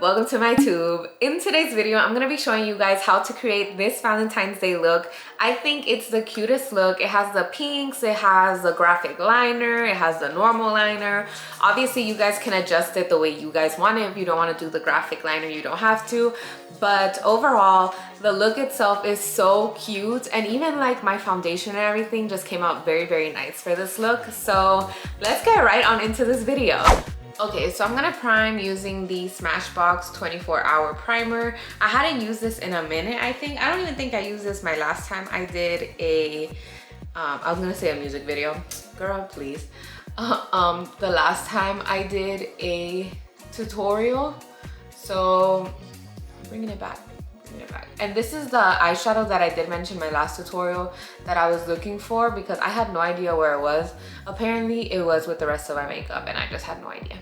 welcome to my tube. In today's video, I'm gonna be showing you guys how to create this Valentine's Day look. I think it's the cutest look. It has the pinks, it has the graphic liner, it has the normal liner. Obviously, you guys can adjust it the way you guys want it. If you don't want to do the graphic liner, you don't have to. But overall, the look itself is so cute, and even like my foundation and everything just came out very nice for this look. So let's get right on into this video. Okay, so I'm gonna prime using the Smashbox 24-hour primer. I hadn't used this in a minute, I think. I don't even think I used this my last time I did a, I was gonna say a music video. Girl, please. The last time I did a tutorial. So, I'm bringing it back. And this is the eyeshadow that I did mention in my last tutorial that I was looking for because I had no idea where it was. Apparently it was with the rest of my makeup and I just had no idea.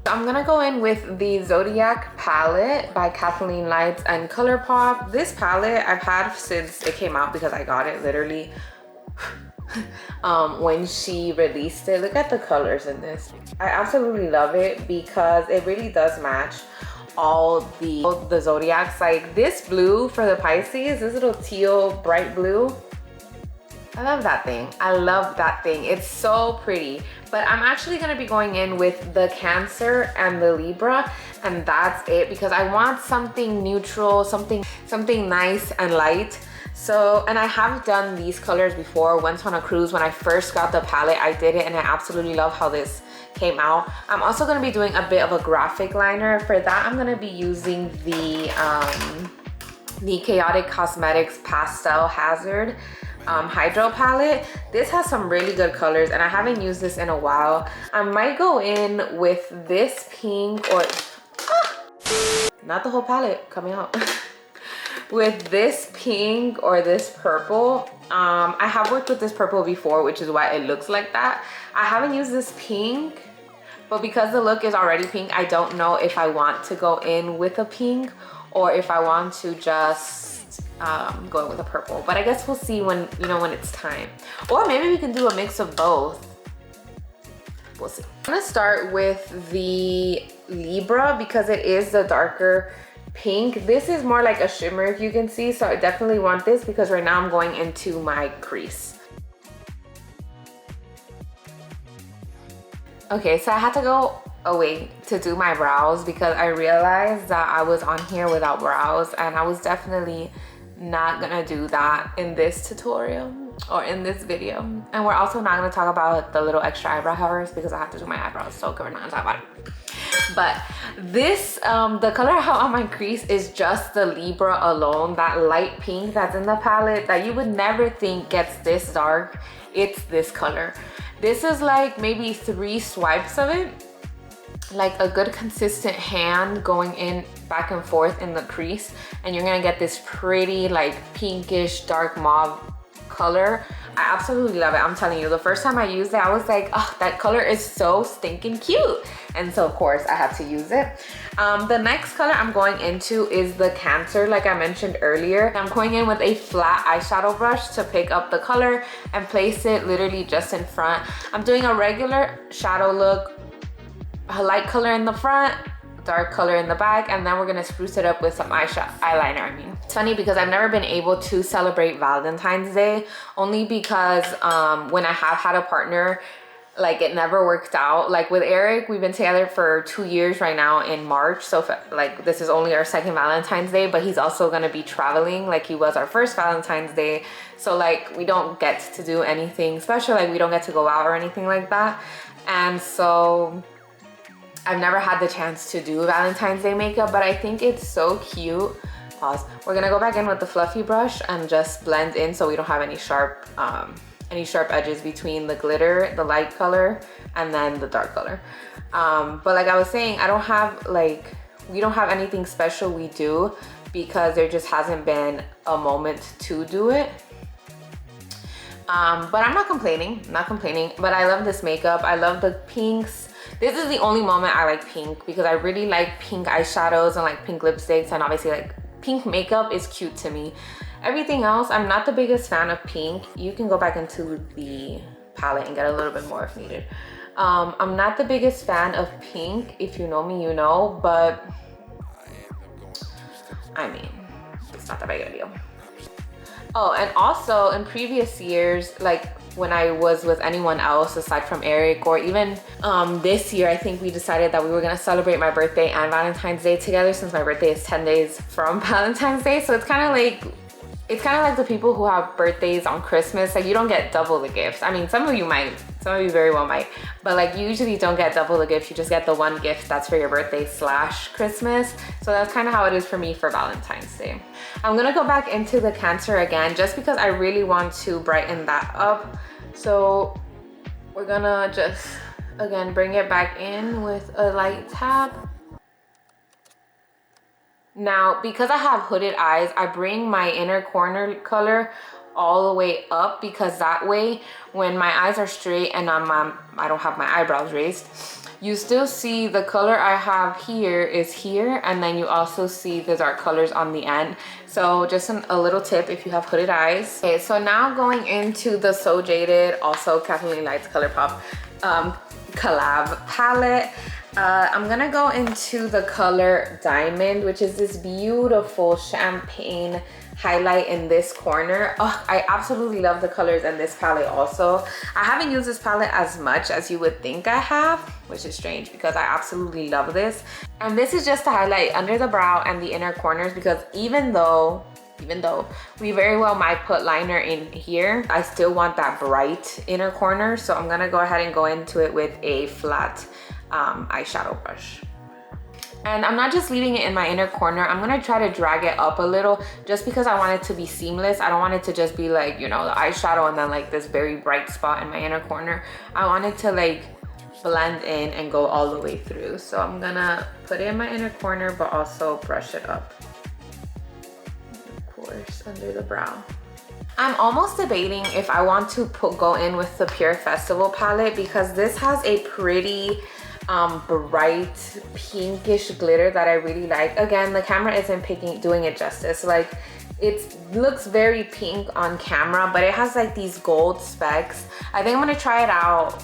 I'm gonna go in with the Zodiac palette by Kathleen Lights and ColourPop. This palette I've had since it came out because I got it literally when she released it. Look at the colors in this. I absolutely love it because it really does match all the zodiacs. Like this blue for the Pisces, this little teal bright blue, I love that thing. I love that thing. It's so pretty. But I'm actually gonna be going in with the Cancer and the Libra, and that's it because I want something neutral, something nice and light. So, and I have done these colors before. Once on a cruise, when I first got the palette, I did it and I absolutely love how this came out. I'm also going to be doing a bit of a graphic liner. For that, I'm going to be using the Chaotic Cosmetics Pastel Hazard Hydro palette. This has some really good colors and I haven't used this in a while. I might go in with this pink or not the whole palette coming out. With this pink or this purple. I have worked with this purple before, which is why it looks like that. I haven't used this pink, but because the look is already pink, I don't know if I want to go in with a pink or if I want to just go in with a purple. But I guess we'll see when, you know, when it's time. Or maybe we can do a mix of both. We'll see. I'm gonna start with the Libra because it is the darker pink. This is more like a shimmer, if you can see, so I definitely want this because right now I'm going into my crease. Okay, so I had to go away to do my brows because I realized that I was on here without brows, and I was definitely not gonna do that in this tutorial or in this video. And we're also not gonna talk about the little extra eyebrow hairs because I have to do my eyebrows, so we're not gonna talk about it. But this, the color I have on my crease is just the Libra alone, that light pink that's in the palette that you would never think gets this dark. It's this color. This is like maybe 3 swipes of it, like a good consistent hand going in back and forth in the crease, and you're gonna get this pretty like pinkish dark mauve color. I absolutely love it. I'm telling you, the first time I used it, I was like, oh, that color is so stinking cute. And so of course I had to use it. The next color I'm going into is the Cancer, like I mentioned earlier. I'm going in with a flat eyeshadow brush to pick up the color and place it literally just in front. I'm doing a regular shadow look, a light color in the front, dark color in the back, and then we're gonna spruce it up with some eyeliner. It's funny because I've never been able to celebrate Valentine's Day, only because when I have had a partner, like it never worked out. Like with Eric, we've been together for 2 years right now in March, so like this is only our second Valentine's Day, but he's also gonna be traveling like he was our first Valentine's Day. So like we don't get to do anything special, like we don't get to go out or anything like that. And so I've never had the chance to do Valentine's Day makeup, but I think it's so cute. Pause. We're gonna go back in with the fluffy brush and just blend in so we don't have any sharp edges between the glitter, the light color, and then the dark color. But like I was saying, we don't have anything special we do because there just hasn't been a moment to do it. But I'm not complaining, but I love this makeup. I love the pinks. This is the only moment I like pink because I really like pink eyeshadows and like pink lipsticks, and obviously like pink makeup is cute to me. Everything else, I'm not the biggest fan of pink. You can go back into the palette and get a little bit more if needed. I'm not the biggest fan of pink. If you know me, you know, but I mean, it's not that big of a deal. Oh, and also in previous years, like when I was with anyone else aside from Eric, or even this year, I think we decided that we were gonna celebrate my birthday and Valentine's Day together, since my birthday is 10 days from Valentine's Day. So it's kind of like the people who have birthdays on Christmas. Like, you don't get double the gifts. I mean, some of you might, some of you very well might, but like you usually don't get double the gifts. You just get the one gift that's for your birthday / Christmas. So that's kind of how it is for me for Valentine's Day. I'm gonna go back into the Cancer again, just because I really want to brighten that up. So we're gonna just, again, bring it back in with a light tap. Now, because I have hooded eyes, I bring my inner corner color all the way up, because that way, when my eyes are straight and I don't have my eyebrows raised, you still see the color I have here is here, and then you also see the dark colors on the end. So just a little tip if you have hooded eyes. Okay, so now going into the So Jaded, also Kathleen Lights ColourPop collab palette. I'm gonna go into the color Diamond, which is this beautiful champagne highlight in this corner. Oh, I absolutely love the colors in this palette also. I haven't used this palette as much as you would think I have, which is strange because I absolutely love this. And this is just to highlight under the brow and the inner corners, because even though we very well might put liner in here, I still want that bright inner corner. So I'm gonna go ahead and go into it with a flat eyeshadow brush. And I'm not just leaving it in my inner corner. I'm gonna try to drag it up a little, just because I want it to be seamless. I don't want it to just be like, you know, the eyeshadow and then like this very bright spot in my inner corner. I want it to like blend in and go all the way through. So I'm gonna put it in my inner corner, but also brush it up, of course, under the brow. I'm almost debating if I want to go in with the Pure Festival palette, because this has a pretty bright pinkish glitter that I really like. Again, the camera isn't doing it justice. Like, it looks very pink on camera, but it has like these gold specks. I think I'm gonna try it out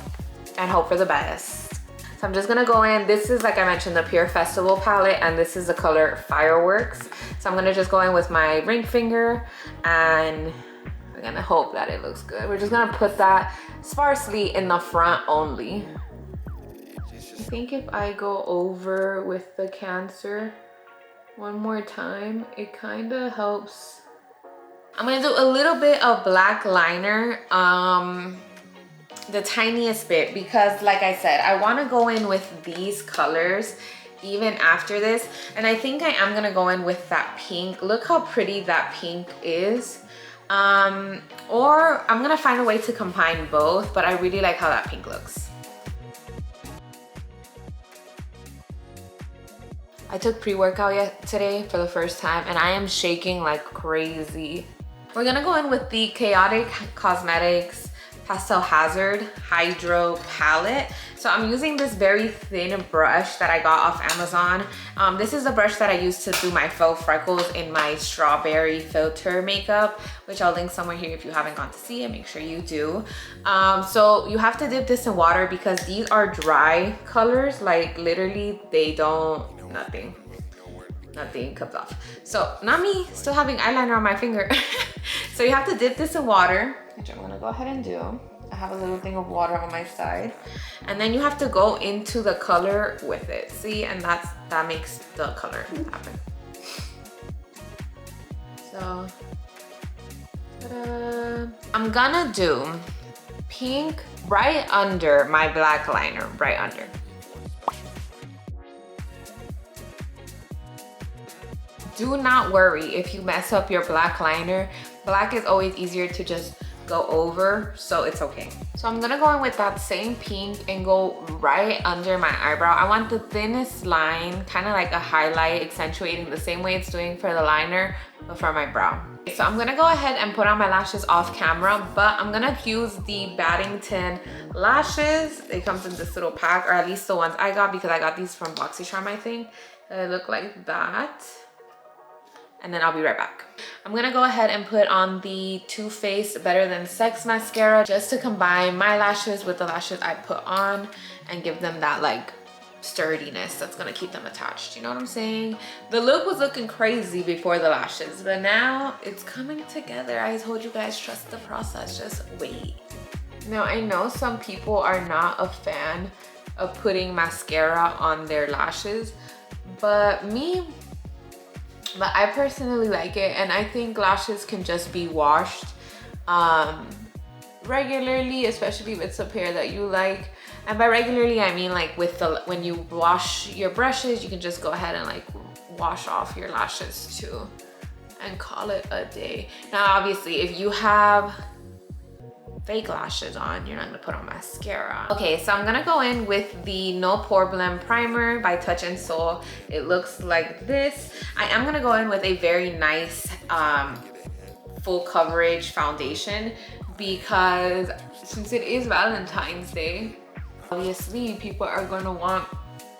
and hope for the best. So I'm just gonna go in. This is, like I mentioned, the Pure Festival palette, and this is the color Fireworks. So I'm gonna just go in with my ring finger, and we're gonna hope that it looks good. We're just gonna put that sparsely in the front only. I think if I go over with the Cancer one more time, it kind of helps. I'm gonna do a little bit of black liner, the tiniest bit, because like I said, I want to go in with these colors even after this. And I think I am gonna go in with that pink. Look how pretty that pink is. Or I'm gonna find a way to combine both, but I really like how that pink looks. I took pre-workout today for the first time, and I am shaking like crazy. We're gonna go in with the Chaotic Cosmetics Pastel Hazard Hydro Palette. So I'm using this very thin brush that I got off Amazon. This is the brush that I use to do my faux freckles in my strawberry filter makeup, which I'll link somewhere here if you haven't gone to see it. Make sure you do. So you have to dip this in water, because these are dry colors. Like, literally, they don't, nothing comes off. So not me still having eyeliner on my finger. So you have to dip this in water, which I'm gonna go ahead and do. I have a little thing of water on my side, and then you have to go into the color with it. See, and that makes the color happen. So I'm gonna do pink right under my black liner, right under. Do not worry if you mess up your black liner. Black is always easier to just go over, so it's okay. So I'm gonna go in with that same pink and go right under my eyebrow. I want the thinnest line, kind of like a highlight, accentuating the same way it's doing for the liner, but for my brow. So I'm gonna go ahead and put on my lashes off camera, but I'm gonna use the Baddington lashes. It comes in this little pack, or at least the ones I got, because I got these from BoxyCharm, I think. They look like that. and then I'll be right back. I'm gonna go ahead and put on the Too Faced Better Than Sex mascara just to combine my lashes with the lashes I put on and give them that like sturdiness that's gonna keep them attached. You know what I'm saying? The look was looking crazy before the lashes, but now it's coming together. I told you guys, trust the process, just wait. Now I know some people are not a fan of putting mascara on their lashes, but I personally like it, and I think lashes can just be washed regularly, especially if it's a pair that you like. And by regularly, I mean like when you wash your brushes, you can just go ahead and like wash off your lashes too and call it a day. Now, obviously, if you have fake lashes on, you're not gonna put on mascara. Okay, so I'm gonna go in with the No Pore Blend Primer by Touch in Sol. It looks like this. I am gonna go in with a very nice full coverage foundation because since it is Valentine's Day, obviously people are gonna want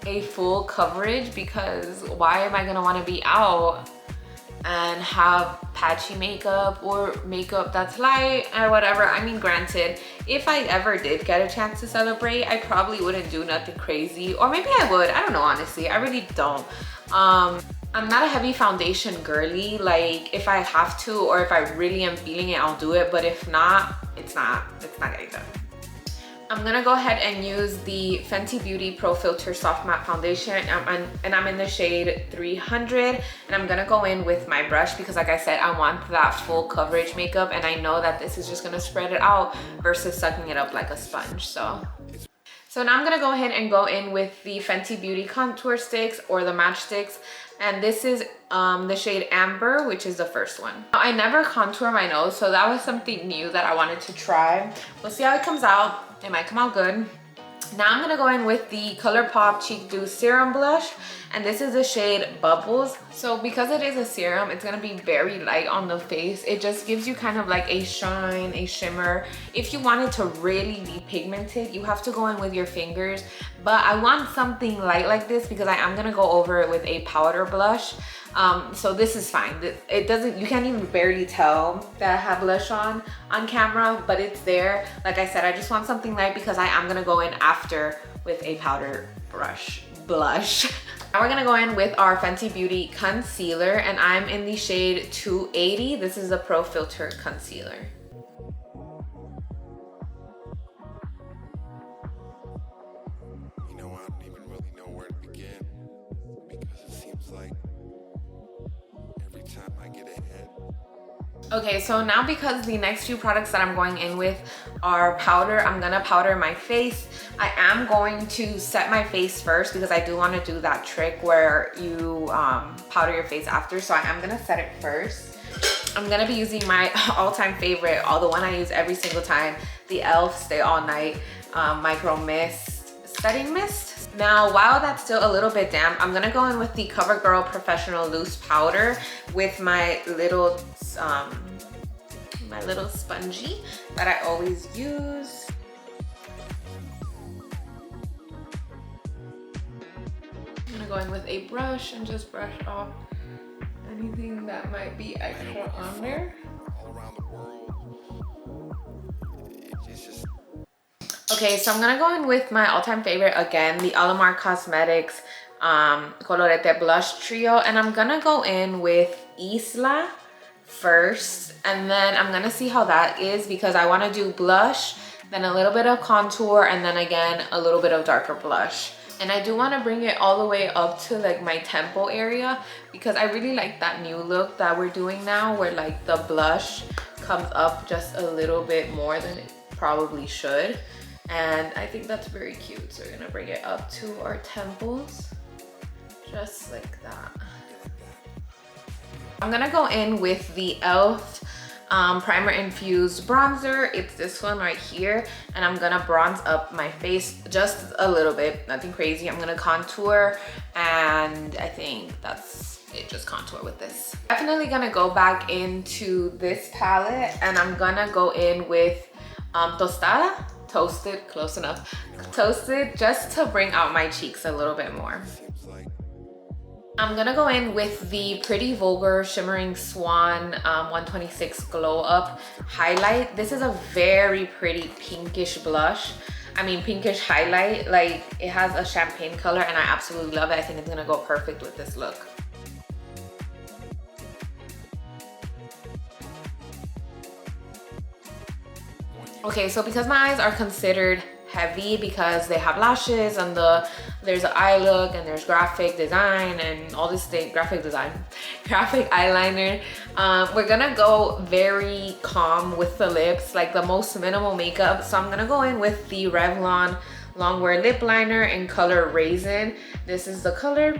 a full coverage, because why am I gonna wanna be out and have patchy makeup or makeup that's light or whatever. I mean, granted, if I ever did get a chance to celebrate, I probably wouldn't do nothing crazy, or maybe I would, I don't know, honestly, I really don't. I'm not a heavy foundation girly. Like if I have to, or if I really am feeling it, I'll do it, but if not, it's not getting done. I'm gonna go ahead and use the Fenty Beauty Pro Filter Soft Matte Foundation, and I'm in the shade 300, and I'm gonna go in with my brush because like I said, I want that full coverage makeup, and I know that this is just gonna spread it out versus sucking it up like a sponge. So now I'm gonna go ahead and go in with the Fenty Beauty Contour Sticks, or the Match Sticks, and this is the shade Amber, which is the first one. I never contour my nose, so that was something new that I wanted to try. We'll see how it comes out. It might come out good. Now I'm gonna go in with the ColourPop Cheek Dew Serum Blush, and this is the shade Bubbles. So because it is a serum, it's gonna be very light on the face. It just gives you kind of like a shine, a shimmer. If you want it to really be pigmented, you have to go in with your fingers, but I want something light like this because I am gonna go over it with a powder blush. So this is fine. It doesn't, you can't even barely tell that I have blush on camera, but it's there. Like I said, I just want something light because I am gonna go in after with a powder blush. Now we're gonna go in with our Fenty Beauty concealer, and I'm in the shade 280. This is a Pro Filter concealer. You know, I don't even really know where to begin, because it seems like every time I get ahead. Okay, so now because the next few products that I'm going in with are powder, I'm gonna powder my face. I am going to set my face first because I do want to do that trick where you powder your face after, so I am gonna set it first. I'm gonna be using my all-time favorite, the one I use every single time, the e.l.f. Stay All Night Micro Mist Setting Mist. Now, while that's still a little bit damp, I'm gonna go in with the CoverGirl Professional Loose Powder with my little spongy that I always use. I'm gonna go in with a brush and just brush off anything that might be extra on there. All around the world, it's just... Okay, so I'm gonna go in with my all-time favorite again, the Alamar Cosmetics Colorete Blush Trio, and I'm gonna go in with Isla first, and then I'm gonna see how that is because I want to do blush, then a little bit of contour, and then again a little bit of darker blush. And I do want to bring it all the way up to like my temple area because I really like that new look that we're doing now, where like the blush comes up just a little bit more than it probably should, and I think that's very cute. So we're gonna bring it up to our temples just like that. I'm gonna go in with the e.l.f. Primer Infused Bronzer. It's this one right here, and I'm gonna bronze up my face just a little bit, nothing crazy. I'm gonna contour, and I think that's it, just contour with this. Definitely gonna go back into this palette, and I'm gonna go in with Toasted, close enough. Toasted, just to bring out my cheeks a little bit more. Seems like I'm gonna go in with the Pretty Vulgar Shimmering Swan 126 Glow Up Highlight. This is a very pretty pinkish blush. I mean, pinkish highlight. Like, it has a champagne color and I absolutely love it. I think it's gonna go perfect with this look. Okay, so because my eyes are considered heavy because they have lashes and there's an eye look and there's graphic design and all this thing, graphic eyeliner, we're gonna go very calm with the lips, like the most minimal makeup. So I'm gonna go in with the Revlon Longwear Lip Liner in color Raisin. This is the color,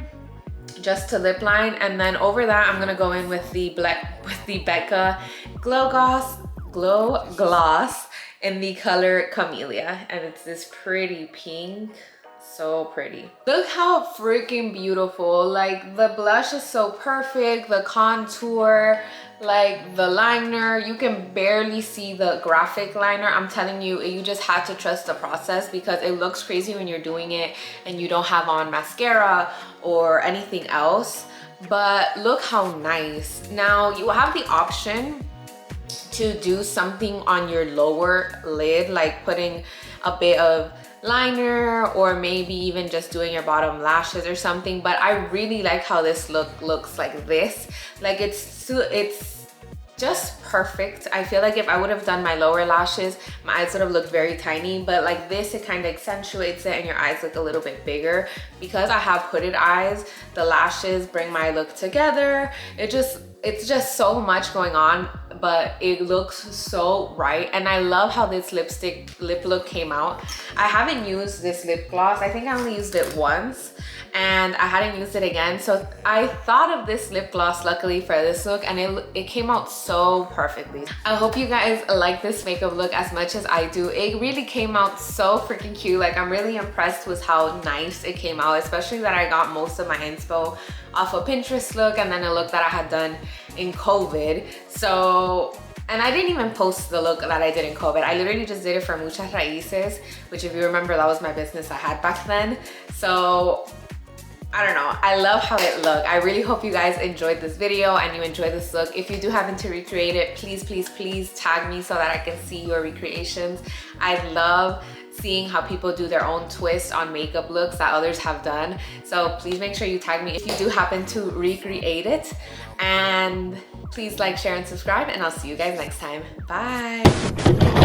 just to lip line. And then over that, I'm gonna go in with the Becca Glow Gloss in the color Camellia, and it's this pretty pink, so pretty. Look how freaking beautiful. Like, the blush is so perfect, the contour, like the liner, you can barely see the graphic liner. I'm telling you, you just had to trust the process because it looks crazy when you're doing it and you don't have on mascara or anything else. But look how nice. Now you have the option to do something on your lower lid, like putting a bit of liner or maybe even just doing your bottom lashes or something. But I really like how this look looks like this. Like, it's just perfect. I feel like if I would have done my lower lashes, my eyes would have looked very tiny, but like this, it kind of accentuates it and your eyes look a little bit bigger. Because I have hooded eyes, the lashes bring my look together. It's just so much going on, but it looks so right. And I love how this lip look came out. I haven't used this lip gloss. I think I only used it once and I hadn't used it again. So I thought of this lip gloss luckily for this look, and it came out so perfectly. I hope you guys like this makeup look as much as I do. It really came out so freaking cute. Like, I'm really impressed with how nice it came out, especially that I got most of my inspo off a Pinterest look and then a look that I had done in COVID. So, and I didn't even post the look that I did in COVID. I literally just did it for Muchas Raices, which, if you remember, that was my business I had back then. So I don't know, I love how it looked. I really hope you guys enjoyed this video and you enjoyed this look. If you do happen to recreate it, please, please, please tag me so that I can see your recreations. I love seeing how people do their own twist on makeup looks that others have done. So please make sure you tag me if you do happen to recreate it. And please like, share, and subscribe, and I'll see you guys next time. Bye.